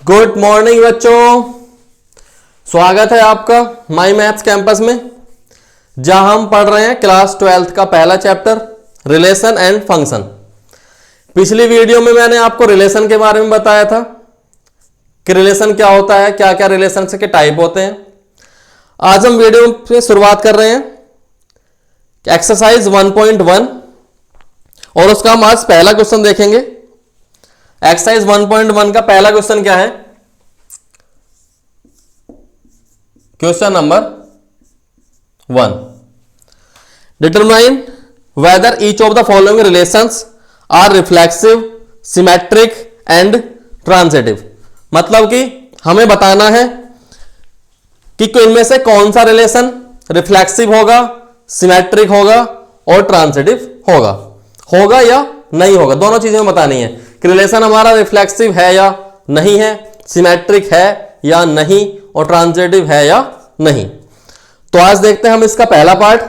Good morning बच्चों, स्वागत है आपका माई मैथ्स कैंपस में, जहां हम पढ़ रहे हैं क्लास 12th का पहला चैप्टर रिलेशन एंड फंक्शन। पिछली वीडियो में मैंने आपको रिलेशन के बारे में बताया था कि रिलेशन क्या होता है, क्या क्या रिलेशन के टाइप होते हैं। आज हम वीडियो में शुरुआत कर रहे हैं एक्सरसाइज 1.1 और उसका हम आज पहला क्वेश्चन देखेंगे। एक्सरसाइज 1.1 का पहला क्वेश्चन क्या है? Question number 1, determine whether each of the following relations are reflexive, symmetric and transitive. मतलब कि हमें बताना है कि इनमें से कौन सा रिलेशन रिफ्लेक्सिव होगा, सिमेट्रिक होगा और ट्रांजिटिव होगा या नहीं होगा। दोनों चीजें बतानी है कि रिलेशन हमारा रिफ्लेक्सिव है या नहीं है, सिमेट्रिक है या नहीं और ट्रांजिटिव है या नहीं। तो आज देखते हैं हम इसका पहला पार्ट।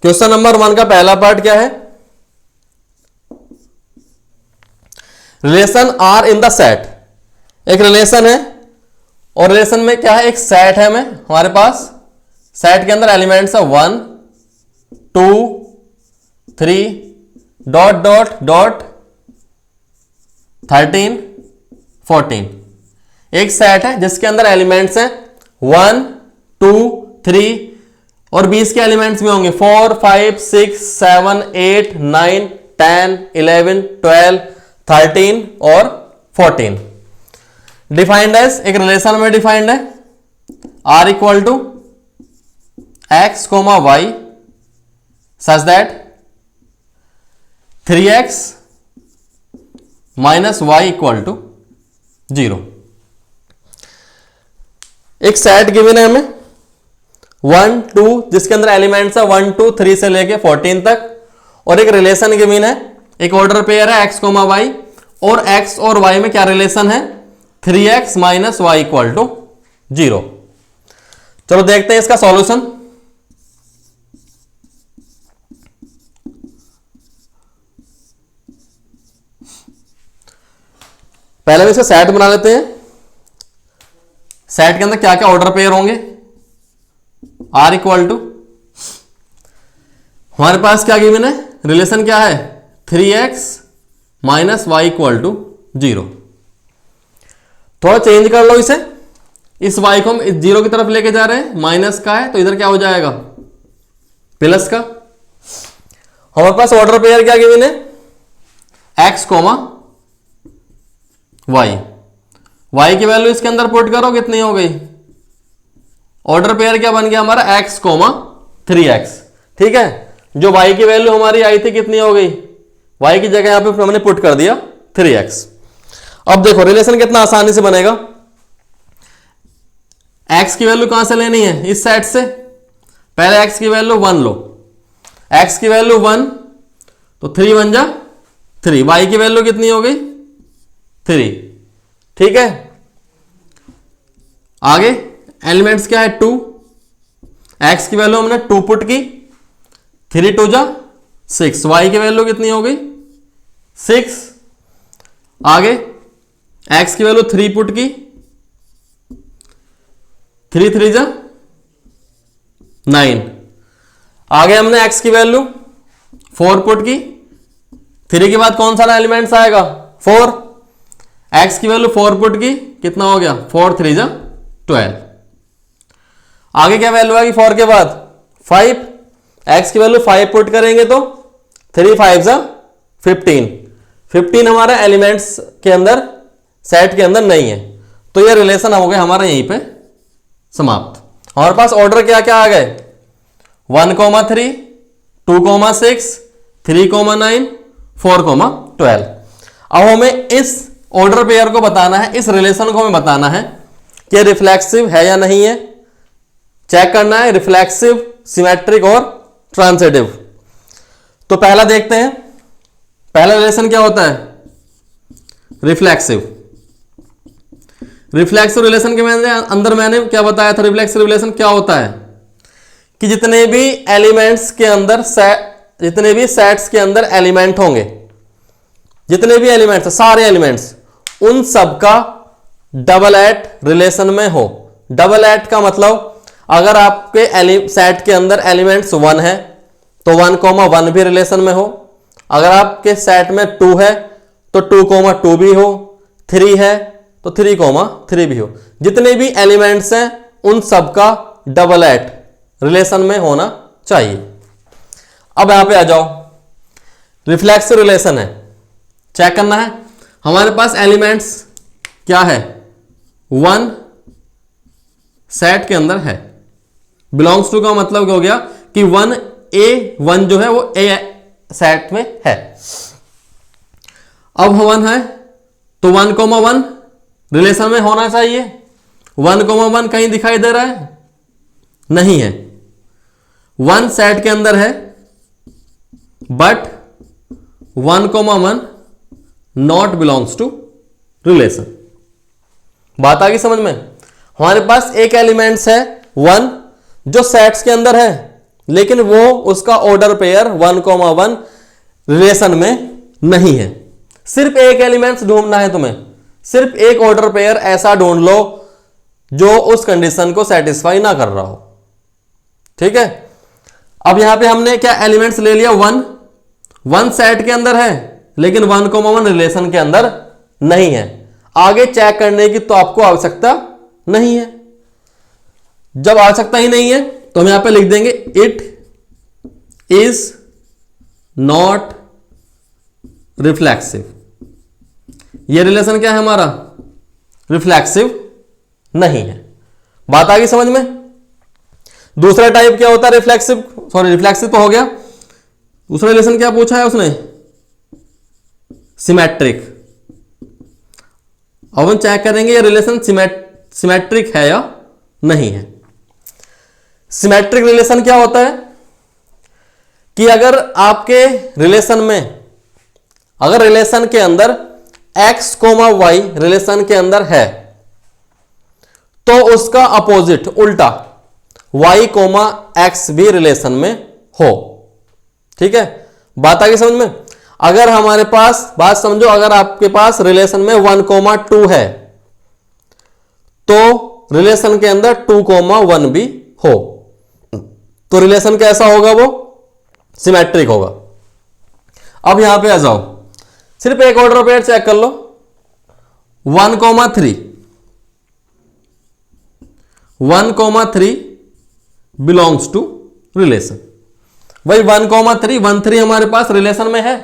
क्वेश्चन नंबर 1 का पहला पार्ट क्या है? Relation R in the set. एक रिलेशन है और रिलेशन में क्या है, एक सेट है हमारे पास। सेट के अंदर एलिमेंट्स है 1 2 3 डॉट डॉट डॉट 13 14। एक सेट है जिसके अंदर एलिमेंट्स हैं 1 2 3 और 20 के एलिमेंट्स भी होंगे 4 5 6 7 8 9 10 11 12 13 और 14। डिफाइंड एज, एक रिलेशन में डिफाइंड है R equal to x comma y such that 3x minus y equal to 0। एक सेट गिवन है हमें 1 2 जिसके अंदर एलिमेंट्स है 1 2 3 से लेके 14 तक, और एक रिलेशन गिवन है, एक ऑर्डर पेयर है x कोमा वाई, और x और y में क्या रिलेशन है 3x minus y equal to 0। चलो देखते हैं इसका सॉल्यूशन। पहले हम इसका सेट बना लेते हैं। सेट के अंदर क्या क्या ऑर्डर पेयर होंगे? आर इक्वल टू, हमारे पास क्या गिवन है, रिलेशन क्या है 3x minus y equal to 0। थोड़ा चेंज कर लो इसे, इस y को हम इस 0 की तरफ लेके जा रहे हैं, माइनस का है तो इधर क्या हो जाएगा प्लस का। हमारे पास ऑर्डर पेयर क्या गिवन है x कोमा y की वैल्यू इसके अंदर पुट करो, कितनी हो गई? ऑर्डर पेयर क्या बन गया हमारा x कोमा 3x। ठीक है, जो y की वैल्यू हमारी आई थी कितनी हो गई, y की जगह यहां पे हमने पुट कर दिया 3x। अब देखो रिलेशन कितना आसानी से बनेगा। x की वैल्यू कहां से लेनी है, इस सेट से। पहले x की वैल्यू 1 लो, x की वैल्यू 1 तो 3 1 जा 3, y की वैल्यू कितनी हो गई 3। ठीक है, आगे एलिमेंट्स क्या है 2, x की वैल्यू हमने 2 पुट की, 3 2 जा 6, y की वैल्यू कितनी हो गई 6। आगे x की वैल्यू 3 पुट की, 3 3 जा 9। आगे हमने x की वैल्यू 4 पुट की, 3 के बाद कौन सा एलिमेंट्स आएगा 4। x की वैल्यू 4 पुट की, कितना हो गया 4 3 जा 12। आगे क्या वैल्यू आएगी 4 के बाद 5, x की वैल्यू 5 पुट करेंगे तो 3 5 जा 15। 15 हमारे एलिमेंट्स के अंदर सेट के अंदर नहीं है, तो ये रिलेशन हो गया हमारा यहीं पे समाप्त। हमारे पास ऑर्डर क्या क्या आ गए 1 3 2 6 3 9 4 12। अब हमें इस ऑर्डर पेयर को बताना है, इस रिलेशन को हमें बताना है कि रिफ्लेक्सिव है या नहीं है। चेक करना है रिफ्लेक्सिव, सिमेट्रिक और ट्रांजिटिव। तो पहला देखते हैं, पहला रिलेशन क्या होता है रिफ्लेक्सिव। रिफ्लेक्सिव रिलेशन के अंदर मैंने क्या बताया था, रिफ्लेक्सिव रिलेशन क्या होता है कि जितने भी एलिमेंट्स के अंदर जितने भी सेट्स के अंदर एलिमेंट होंगे, जितने भी एलिमेंट्स सारे एलिमेंट्स उन सब का डबल एट रिलेशन में हो। डबल एट का मतलब अगर आपके सेट के अंदर एलिमेंट्स 1 है तो 1,1 भी रिलेशन में हो, अगर आपके सेट में 2 है तो 2,2 भी हो, 3 है तो 3,3 भी हो। जितने भी एलिमेंट्स हैं उन सब का डबल एट रिलेशन में होना चाहिए। अब यहां पे आ जाओ, रिफ्लेक्सिव रिलेशन है, चेक करना है। हमारे पास एलिमेंट्स क्या है, 1 सेट के अंदर है, बिलोंग्स टू का मतलब क्या हो गया कि 1 जो है वो ए सेट में है। अब 1 है तो 1,1 रिलेशन में होना चाहिए। 1,1 कहीं दिखाई दे रहा है, नहीं है। 1 सेट के अंदर है but 1,1 not belongs to relation. बात आ गई समझ में। हमारे पास एक एलिमेंट्स है 1 जो सेट्स के अंदर है लेकिन वो उसका ऑर्डर पेयर 1,1 रिलेशन में नहीं है। सिर्फ एक एलिमेंट्स ढूंढना है तुम्हें, सिर्फ एक ऑर्डर पेयर ऐसा ढूंढ लो जो उस कंडीशन को सेटिस्फाई ना कर रहा हो। ठीक है, अब यहां पे हमने क्या एलिमेंट्स ले लिया, 1 सेट के अंदर है लेकिन 1,1 रिलेशन के अंदर नहीं है। आगे चेक करने की तो आपको आवश्यकता नहीं है। जब आवश्यकता ही नहीं है तो हम यहां पे लिख देंगे इट इज नॉट रिफ्लेक्सिव। ये रिलेशन क्या है हमारा, रिफ्लेक्सिव नहीं है। बात आ गई समझ में। दूसरा टाइप क्या होता है रिफ्लेक्सिव, सॉरी रिफ्लेक्सिव तो हो गया। दूसरा रिलेशन क्या पूछा है उसने, सिमेट्रिक। अब हम चेक करेंगे ये रिलेशन सिमेट्रिक है या नहीं है। सिमेट्रिक रिलेशन क्या होता है कि अगर आपके रिलेशन में, अगर रिलेशन के अंदर x, y रिलेशन के अंदर है तो उसका अपोजिट उल्टा y, x भी रिलेशन में हो। ठीक है, बात आ गई समझ में। अगर हमारे पास, बात समझो, अगर आपके पास रिलेशन में 1,2 है तो रिलेशन के अंदर 2,1 भी हो तो रिलेशन कैसा होगा, वो सिमेट्रिक होगा। अब यहां पे आ जाओ, सिर्फ एक ऑर्डर पेयर चेक कर लो, 1,3 बिलोंग्स टू रिलेशन। वही 1,3 हमारे पास रिलेशन में है।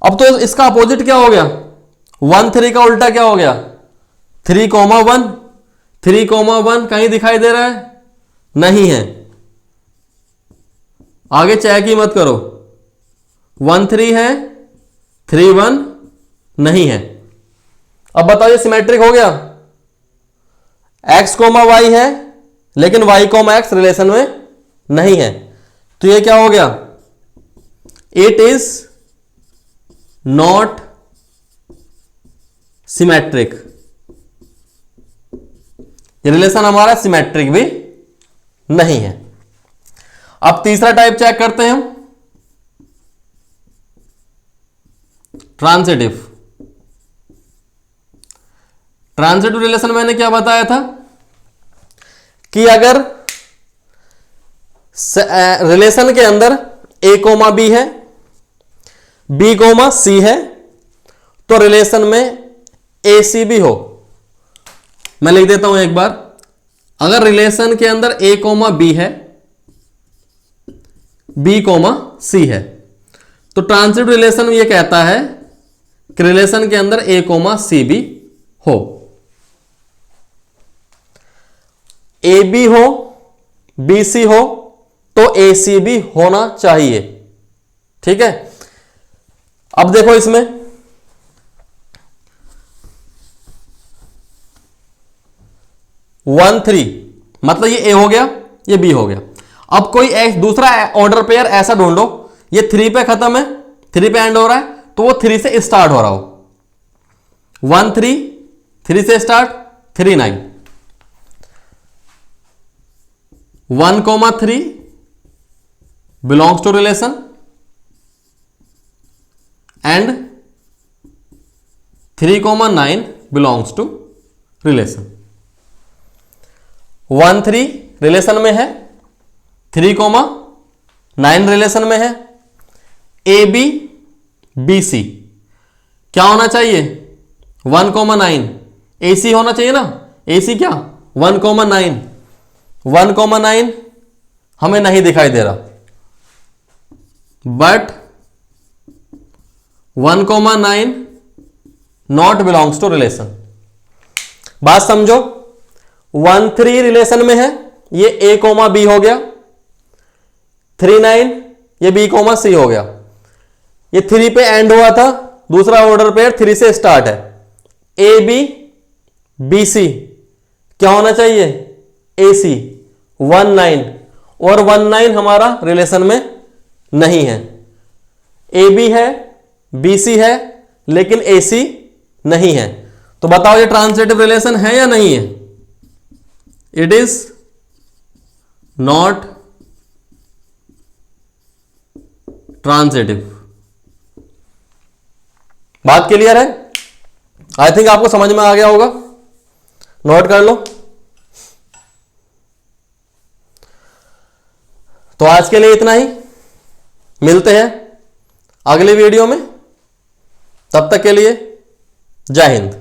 अब तो इसका अपोजिट क्या हो गया, 1,3 का उल्टा क्या हो गया, 3,1। 3,1 कहीं दिखाई दे रहा है, नहीं है। आगे चेक ही मत करो, 1,3 है, 3,1 नहीं है। अब बताओ ये सिमेट्रिक हो गया। x, y है लेकिन y, x रिलेशन में नहीं है तो ये क्या हो गया, इट इज नॉट सिमेट्रिक। ये रिलेशन हमारा सिमेट्रिक भी नहीं है। अब तीसरा टाइप चेक करते हैं हम, ट्रांजिटिव। ट्रांजिटिव रिलेशन मैंने क्या बताया था कि अगर रिलेशन के अंदर a, b है, b, c है तो रिलेशन में ac भी हो। मैं लिख देता हूं एक बार, अगर रिलेशन के अंदर a, b है, b, c है तो ट्रांजिटिव रिलेशन ये कहता है कि रिलेशन के अंदर a, c भी हो। ए बी हो, बी सी हो तो ए सी भी होना चाहिए। ठीक है, अब देखो इसमें 1,3 मतलब ये ए हो गया, ये बी हो गया। अब कोई दूसरा ऑर्डर पेयर ऐसा ढूंढो, ये 3 पे खत्म है, 3 पे एंड हो रहा है तो वो 3 से स्टार्ट हो रहा हो। 1,3, 3 से start, 3,9। 1,3 belongs to relation and 3,9 belongs to relation. 1 3 relation में है, 3,9 रिलेशन में है। ए बी बी सी क्या होना चाहिए? 1,9 ए सी होना चाहिए ना। ए सी क्या? 1,9। 1,9 हमें नहीं दिखाई दे रहा, but 1,9 not belongs to relation. बात समझो, 1 3 रिलेशन में है, ये ए कोमा बी हो गया। 3 9 ये बी कोमा सी हो गया। ये 3 पे एंड हुआ था, दूसरा ऑर्डर पेयर 3 से स्टार्ट है। ए बी बी सी क्या होना चाहिए? ए सी 1 9, और 1 9 हमारा रिलेशन में नहीं है। ए बी है, बी सी है, लेकिन ए सी नहीं है। तो बताओ ये ट्रांसिटिव रिलेशन है या नहीं है? It is not transitive. बात क्लियर है? आई थिंक आपको समझ में आ गया होगा, नोट कर लो। तो आज के लिए इतना ही, मिलते हैं अगले वीडियो में। तब तक के लिए जय हिंद।